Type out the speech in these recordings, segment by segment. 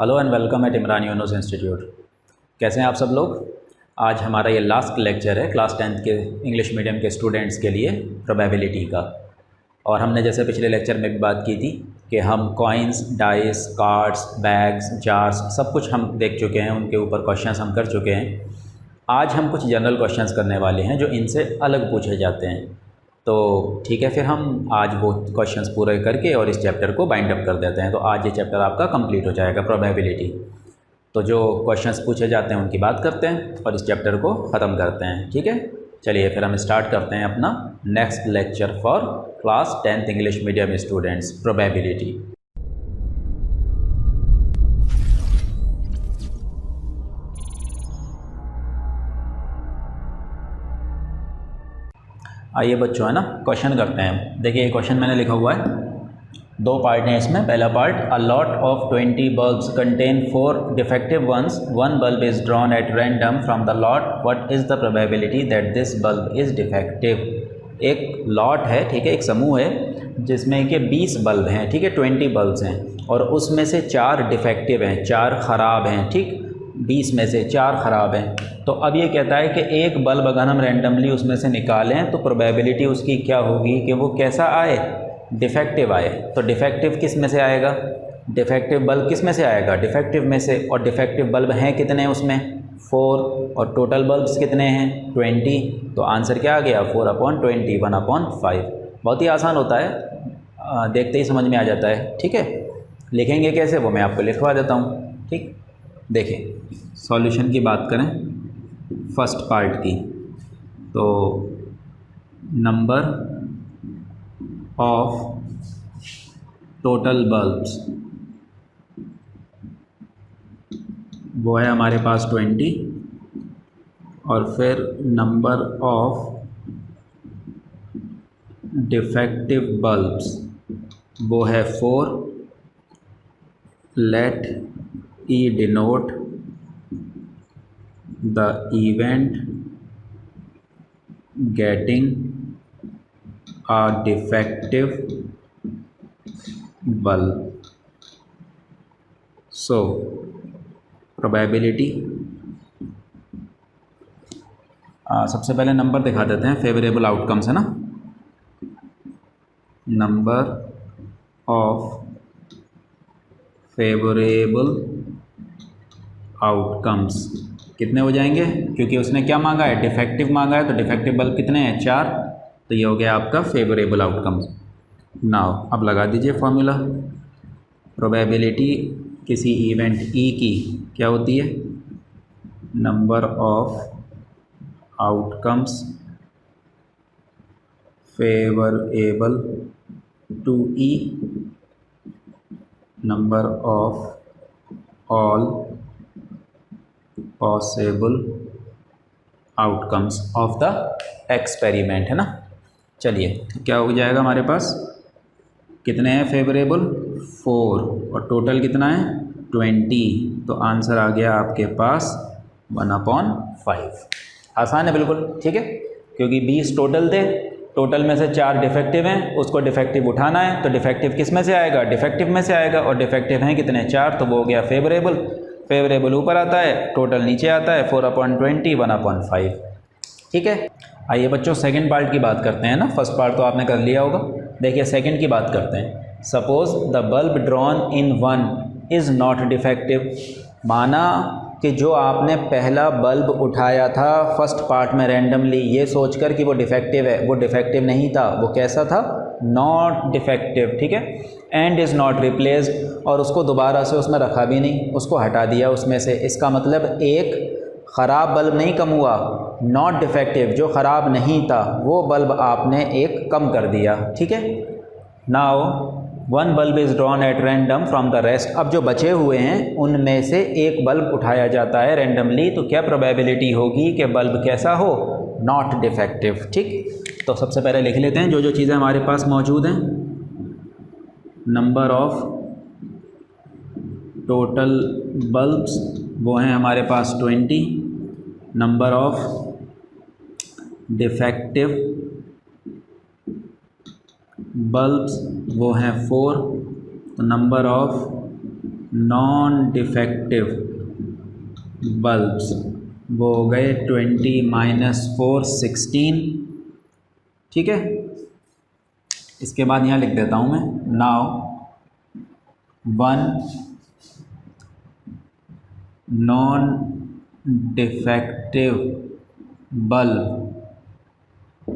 Hello and welcome eight Imran Yunus institute. कैसे हैं आप सब लोग। आज हमारा ये लास्ट लेक्चर है क्लास 10th के इंग्लिश मीडियम के स्टूडेंट्स के लिए प्रोबेबिलिटी का। और हमने जैसे पिछले लेक्चर में भी बात की थी कि हम coins, dice, cards, bags, jars सब कुछ हम देख चुके हैं, उनके ऊपर क्वेश्चंस हम कर चुके हैं। आज हम कुछ जनरल क्वेश्चंस करने वाले हैं जो इनसे अलग पूछे जाते हैं। तो ठीक है, फिर हम आज वो क्वेश्चंस पूरे करके और इस चैप्टर को बाइंड अप कर देते हैं। तो आज ये चैप्टर आपका कंप्लीट हो जाएगा प्रोबेबिलिटी। तो जो क्वेश्चंस पूछे जाते हैं उनकी बात करते हैं और इस चैप्टर को ख़त्म करते हैं। ठीक है, चलिए फिर हम स्टार्ट करते हैं अपना next lecture for class 10th English medium students, probability. आइए बच्चों, है ना, क्वेश्चन करते हैं। देखिए ये क्वेश्चन मैंने लिखा हुआ है, दो पार्ट हैं इसमें। पहला part, a lot of 20 bulbs contain 4 defective ones, one bulb is drawn at random from the lot, what is the probability that this bulb is defective. एक लॉट है, ठीक है, एक समूह है जिसमें कि 20 बल्ब हैं, ठीक है, 20 बल्ब्स हैं और उसमें से 4 डिफेक्टिव हैं, 4 ख़राब हैं, ठीक, 20 में से 4 ख़राब हैं। तो अब ये कहता है कि एक बल्ब अगर हम रैंडमली उसमें से निकालें तो प्रोबेबिलिटी उसकी क्या होगी कि वो कैसा आए, डिफेक्टिव आए। तो डिफेक्टिव किस में से आएगा, डिफेक्टिव बल्ब किस में से आएगा, डिफेक्टिव में से। और डिफेक्टिव बल्ब हैं कितने उसमें, 4, और टोटल बल्ब्स कितने हैं, 20। तो आंसर क्या आ गया, 4/20, 1/5। बहुत ही आसान होता है, देखते ही समझ में आ जाता है। ठीक है, लिखेंगे कैसे वो मैं आपको लिखवा देता हूँ। ठीक, देखें सॉल्यूशन की बात करें फर्स्ट पार्ट की, तो नंबर ऑफ टोटल बल्ब्स वो है हमारे पास 20, और फिर नंबर ऑफ डिफेक्टिव बल्ब्स वो है 4। Let E denote the event getting a defective bulb. So probability, सबसे पहले नंबर दिखा देते हैं, फेवरेबल आउटकम्स है ना, नंबर ऑफ फेवरेबल आउटकम्स कितने हो जाएंगे, क्योंकि उसने क्या मांगा है, डिफेक्टिव मांगा है, तो डिफेक्टिव बल्ब कितने हैं, 4। तो ये हो गया आपका फेवरेबल आउटकम्स। नाउ अब लगा दीजिए फॉर्मूला। प्रोबेबिलिटी किसी इवेंट ई की क्या होती है, number of outcomes favourable to E, number of all possible outcomes of the experiment, है ना। चलिए क्या हो जाएगा हमारे पास, कितने हैं फेवरेबल, 4, और टोटल कितना है, 20। तो आंसर आ गया आपके पास 1/5। आसान है बिल्कुल, ठीक है, क्योंकि 20 टोटल थे, टोटल में से 4 डिफेक्टिव हैं, उसको डिफेक्टिव उठाना है तो डिफेक्टिव किस में से आएगा, डिफेक्टिव में से आएगा, और डिफेक्टिव हैं कितने, 4, तो वो हो गया फेवरेबल। फेवरेबल ऊपर आता है, टोटल नीचे आता है, 4/20, 1/5। ठीक है, आइए बच्चों सेकंड पार्ट की बात करते हैं ना। फर्स्ट पार्ट तो आपने कर लिया होगा, देखिए सेकंड की बात करते हैं। Suppose the bulb drawn in 1 is not defective. माना कि जो आपने पहला बल्ब उठाया था फर्स्ट पार्ट में रैंडमली, ये सोचकर कि वो डिफेक्टिव है, वो डिफेक्टिव नहीं था, वो कैसा था, नॉट डिफेक्टिव। ठीक है, एंड इज़ नॉट रिप्लेस्ड, और उसको दोबारा से उसमें रखा भी नहीं, उसको हटा दिया उसमें से। इसका मतलब एक ख़राब बल्ब नहीं कम हुआ, नॉट डिफेक्टिव जो ख़राब नहीं था वो बल्ब आपने एक कम कर दिया। ठीक है, now 1 bulb is drawn at random from the rest. अब जो बचे हुए हैं उनमें से एक बल्ब उठाया जाता है रैंडमली, तो क्या प्रोबेबिलिटी होगी कि बल्ब कैसा हो, नॉट डिफेक्टिव। ठीक, तो सबसे पहले लिख लेते हैं जो जो चीज़ें हमारे पास मौजूद हैं। नंबर ऑफ टोटल बल्ब्स वो हैं हमारे पास 20, नंबर ऑफ डिफेक्टिव बल्ब्स वो हैं 4, तो number of non defective bulbs वो हो गए 20 - 4 16। ठीक है, इसके बाद यहाँ लिख देता हूँ मैं, now 1 non defective bulb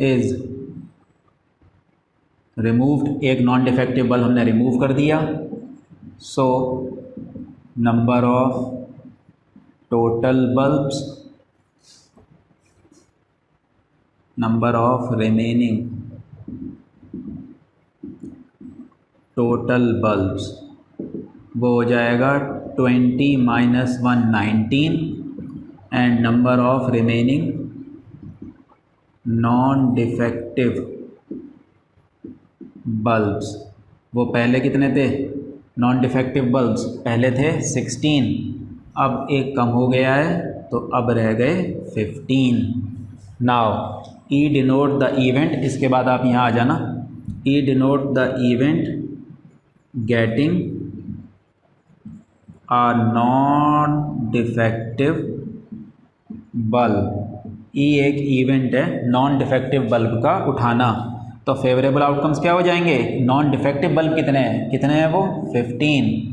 is removed. एक नॉन डिफेक्टिव बल्ब हमने रिमूव कर दिया, so number of total bulbs, number of remaining total bulbs वो हो जाएगा 20 - 1 19 and number of remaining non defective bulbs वो पहले कितने थे, नॉन डिफेक्टिव बल्ब्स पहले थे 16, अब एक कम हो गया है तो अब रह गए 15। Now E denote the event, इसके बाद आप यहाँ आ जाना, E denote the event getting a non defective bulb. E एक इवेंट है नॉन डिफेक्टिव बल्ब का उठाना, तो फेवरेबल आउटकम्स क्या हो जाएंगे, नॉन डिफेक्टिव बल्ब कितने हैं वो 15।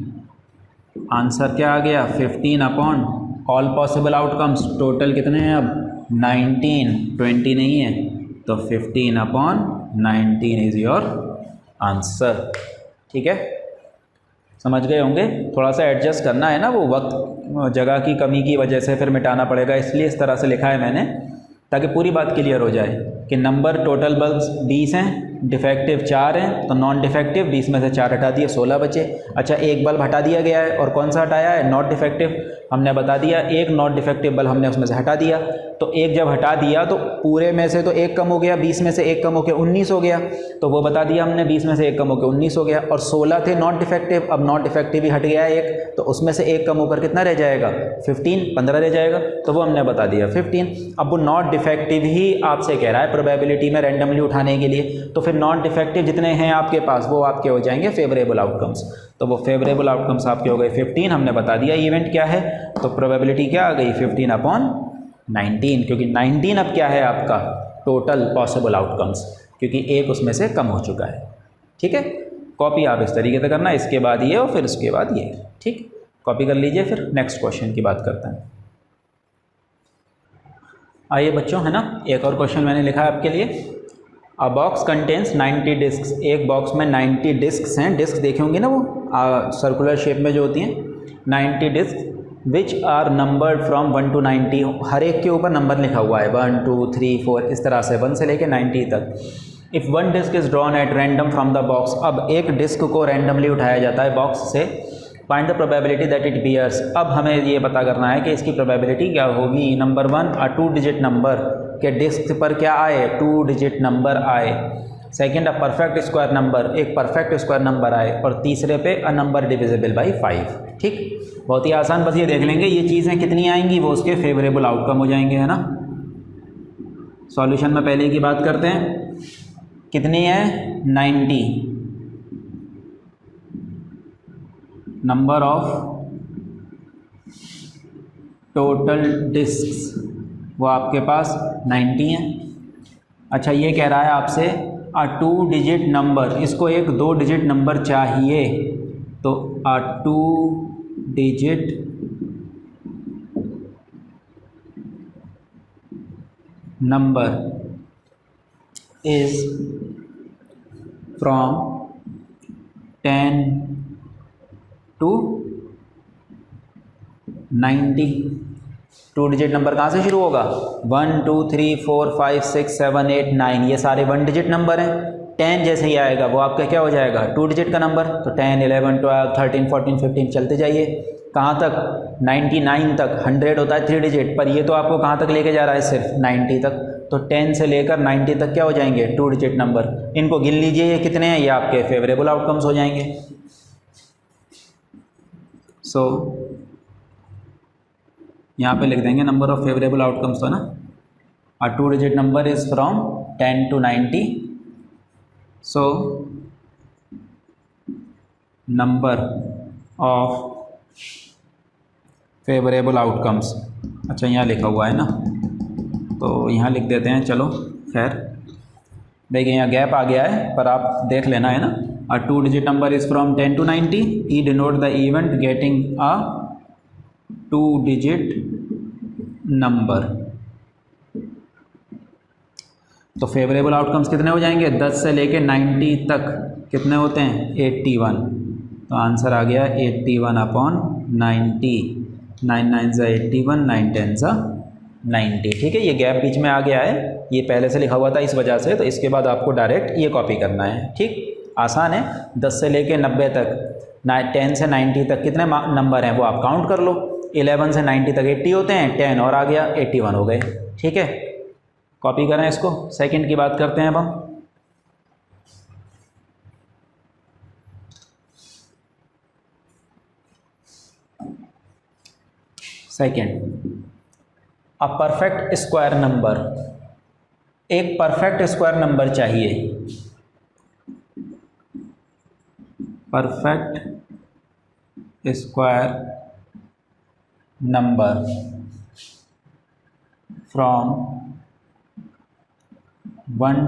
आंसर क्या आ गया 15 upon all possible outcomes, total कितने हैं अब 19, 20 नहीं है, तो 15 अपॉन 19 इज़ योर आंसर। ठीक है, समझ गए होंगे। थोड़ा सा एडजस्ट करना है ना, वो वक्त जगह की कमी की वजह से फिर मिटाना पड़ेगा, इसलिए इस तरह से लिखा है मैंने, ताकि पूरी बात क्लियर हो जाए कि नंबर टोटल बल्ब्स 20 हैं, डिफेक्टिव 4 हैं, तो नॉन डिफेक्टिव 20 में से 4 हटा दिए 16 बचे। अच्छा, एक बल्ब हटा दिया गया है, और कौन सा हटाया है, नॉट डिफेक्टिव, हमने बता दिया एक नॉट डिफेक्टिव बल्ब हमने उसमें से हटा दिया, तो एक जब हटा दिया तो पूरे में से तो एक कम हो गया, 20 में से एक कम होकर 19 हो गया, तो वो बता दिया हमने 20 में से एक कम होकर 19 हो गया, और 16 थे नॉट डिफेक्टिव, अब नॉट डिफेक्टिव ही हट गया है एक, तो उसमें से एक कम होकर कितना रह जाएगा 15 रह जाएगा, तो वो हमने बता दिया 15। अब वो नॉट डिफेक्टिव ही आपसे कह रहा है प्रोबेबिलिटी में रैंडमली उठाने के लिए, तो फिर नॉन डिफेक्टिव जितने हैं आपके पास वो आपके हो जाएंगे फेवरेबल आउटकम्स, तो वो फेवरेबल आउटकम्स आपके हो गए 15, हमने बता दिया इवेंट क्या है, तो प्रोबेबिलिटी क्या आ गई 15 अपॉन 19, क्योंकि 19 अब क्या है आपका टोटल पॉसिबल आउटकम्स, क्योंकि एक उसमें से कम हो चुका है। ठीक है, कॉपी आप इस तरीके से करना, इसके बाद ये और फिर उसके बाद ये। ठीक, कॉपी कर लीजिए, फिर नेक्स्ट क्वेश्चन की बात करते हैं। आइए बच्चों, है ना, एक और क्वेश्चन मैंने लिखा है आपके लिए। अ बॉक्स कंटेन्स 90 डिस्क्स, एक बॉक्स में 90 डिस्क्स हैं, डिस्क देखे होंगे ना वो सर्कुलर शेप में जो होती हैं, 90 disc which are numbered from 1 to 90, हर एक के ऊपर नंबर लिखा हुआ है 1 2 3 4 इस तरह से 1 से लेके 90 तक। If one disc is drawn at random from the box, अब एक डिस्क को रैंडमली उठाया जाता है बॉक्स से, find the probability that it bears, अब हमें ये पता करना है कि इसकी प्रोबेबिलिटी क्या होगी। नंबर 1 अ 2 डिजिट नंबर के डिस्क पर क्या आए 2 डिजिट नंबर आए, second a perfect square number, एक परफेक्ट स्क्वायर नंबर आए, और तीसरे पे अ नंबर डिविजिबल बाई 5। ठीक, बहुत ही आसान, बस ये देख लेंगे ये चीज़ें कितनी आएंगी वो उसके फेवरेबल आउटकम हो जाएंगे, है ना। सॉल्यूशन में पहले की बात करते हैं, कितनी है 90, नंबर ऑफ टोटल डिस्क्स वो आपके पास 90 हैं। अच्छा, ये कह रहा है आपसे अ 2 डिजिट नंबर, इसको एक 2 डिजिट नंबर चाहिए, तो अ 2 digit number is from 10 to 90। 2 digit number कहाँ से शुरू होगा 1 2 3 4 5 6 7 8 9, ये सारे 1 डिजिट नंबर हैं। 10 जैसे ही आएगा वो आपका क्या हो जाएगा 2 डिजिट का नंबर, तो 10 11 12 13 14 15 चलते जाइए, कहाँ तक 99 तक। 100 होता है 3 डिजिट, पर ये तो आपको कहाँ तक लेके जा रहा है सिर्फ 90 तक, तो 10 से लेकर 90 तक क्या हो जाएंगे 2 डिजिट नंबर। इनको गिन लीजिए ये कितने हैं, ये आपके फेवरेबल आउटकम्स हो जाएंगे। सो यहाँ पे लिख देंगे नंबर ऑफ फेवरेबल आउटकम्स, तो ना अ 2 digit number is from 10 to 90, so number of favourable outcomes, अच्छा यहाँ लिखा हुआ है ना, तो यहाँ लिख देते हैं। चलो खैर, देखिए यहाँ गैप आ गया है पर आप देख लेना है ना। अ 2 digit number is from 10 to 90, E denote the event getting a 2 digit number. तो फेवरेबल आउटकम्स कितने हो जाएंगे? 10 से लेके 90 तक कितने होते हैं? 81। तो आंसर आ गया 81/90। 9 9 ज़ा 81, 9 10 ज़ा 90। ठीक है, ये गैप बीच में आ गया है, ये पहले से लिखा हुआ था इस वजह से, तो इसके बाद आपको डायरेक्ट ये कॉपी करना है। ठीक, आसान है। 10 से लेके 90 तक, 10 से 90 तक कितने नंबर हैं वो आप काउंट कर लो। 11 से 90 तक 80 होते हैं, 10 और आ गया 81 हो गए। ठीक है, कॉपी करें इसको। सेकंड की बात करते हैं अब हम। Second, a perfect square number, एक परफेक्ट स्क्वायर नंबर चाहिए। Perfect square number from 1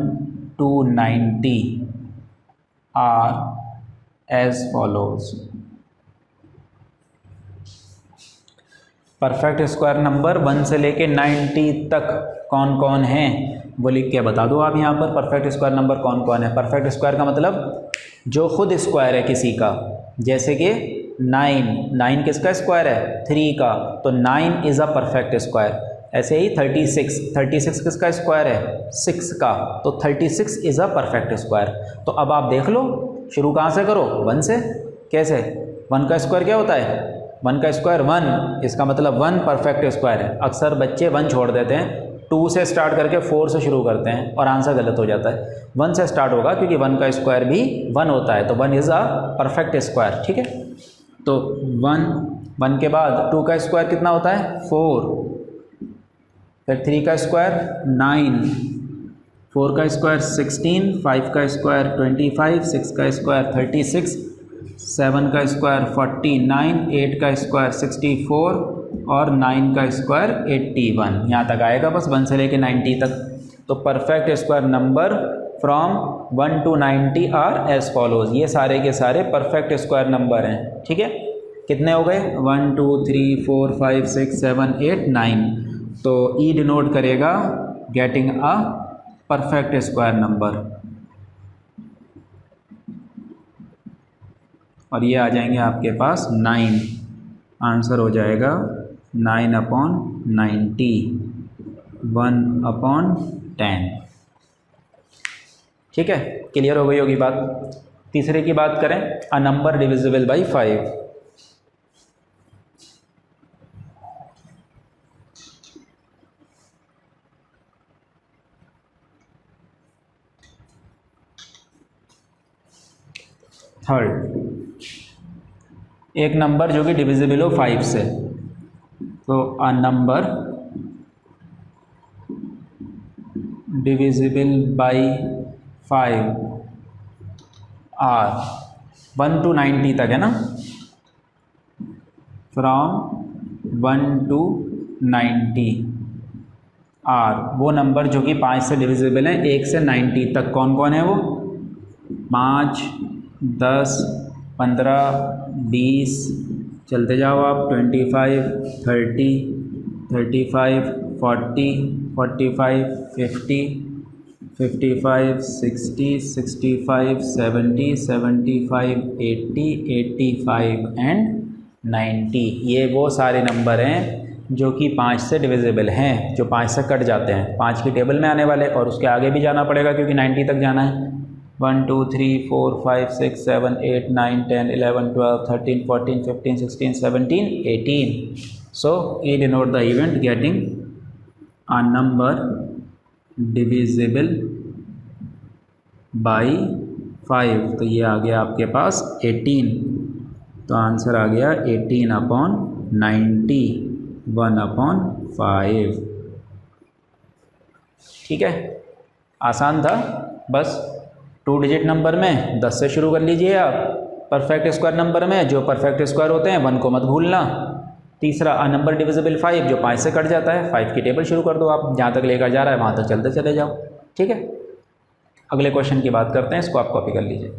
to 90 are as follows. Perfect square number 1 से लेके 90 तक कौन कौन हैं वो लिख के बता दो आप यहाँ पर। परफेक्ट स्क्वायर नंबर कौन कौन है? परफेक्ट स्क्वायर का मतलब जो खुद स्क्वायर है किसी का, जैसे कि 9 किसका स्क्वायर है? 3 का, तो 9 इज़ अ परफेक्ट स्क्वायर। ऐसे ही 36 किसका स्क्वायर है? 6 का, तो 36 इज़ अ परफेक्ट स्क्वायर। तो अब आप देख लो, शुरू कहाँ से करो? 1 से। कैसे? 1 का स्क्वायर क्या होता है? 1 का स्क्वायर 1, इसका मतलब 1 परफेक्ट स्क्वायर है। अक्सर बच्चे 1 छोड़ देते हैं, 2 से स्टार्ट करके 4 से शुरू करते हैं और आंसर गलत हो जाता है। 1 से स्टार्ट होगा क्योंकि 1 का स्क्वायर भी 1 होता है, तो 1 इज़ अ परफेक्ट स्क्वायर। ठीक है, तो 1 के बाद 2 का स्क्वायर कितना होता है? 4, फिर 3 का स्क्वायर 9, 4 का स्क्वायर 16, 5 का स्क्वायर 25, 6 का स्क्वायर 36, 7 का स्क्वायर 49, 8 का स्क्वायर 64 और 9 का स्क्वायर 81। यहाँ तक आएगा बस 1 से लेके 90 तक। तो perfect square number from 1 to 90 are as follows. ये सारे के सारे परफेक्ट स्क्वायर नंबर हैं। ठीक है, कितने हो गए? 1 2 3 4 5 6 7 8 9। तो ई डिनोट करेगा getting a perfect square number, और ये आ जाएंगे आपके पास 9। आंसर हो जाएगा 9/90, 1/10। ठीक है, क्लियर हो गई होगी बात। तीसरे की बात करें, a number divisible by 5। Third, एक नंबर जो कि डिविजिबल हो 5 से। तो a number divisible by 5 are 1 to 90 तक है ना, फ्रॉम 1 to 90 आर वो नंबर जो कि 5 से डिविजिबल है। 1 से 90 तक कौन कौन है वो? 5, 10, 15, 20, चलते जाओ आप, 25, 30, 35, 40, 45, 50, 55, 60, 65, 70, 75, 80, 85 एंड 90। ये वो सारे नंबर हैं जो कि 5 से डिविजिबल हैं, जो 5 से कट जाते हैं। 5 की टेबल में आने वाले, और उसके आगे भी जाना पड़ेगा क्योंकि 90 तक जाना है। 1 2 3 4 5 6 7 8 9 10 11 12 13 14 15 16 17 18। So E denote the event getting a number divisible by 5। तो ये आ गया आपके पास 18। तो आंसर आ गया 18/90, 1/5। ठीक है, आसान था। बस 2 डिजिट नंबर में 10 से शुरू कर लीजिए आप, परफेक्ट स्क्वायर नंबर में जो परफेक्ट स्क्वायर होते हैं 1 को मत भूलना। तीसरा अ नंबर डिविजिबल 5 जो 5 से कट जाता है। 5 की टेबल शुरू कर दो आप, जहाँ तक लेकर जा रहा है वहाँ तक चलते चले जाओ। ठीक है, अगले क्वेश्चन की बात करते हैं, इसको आप कॉपी कर लीजिए।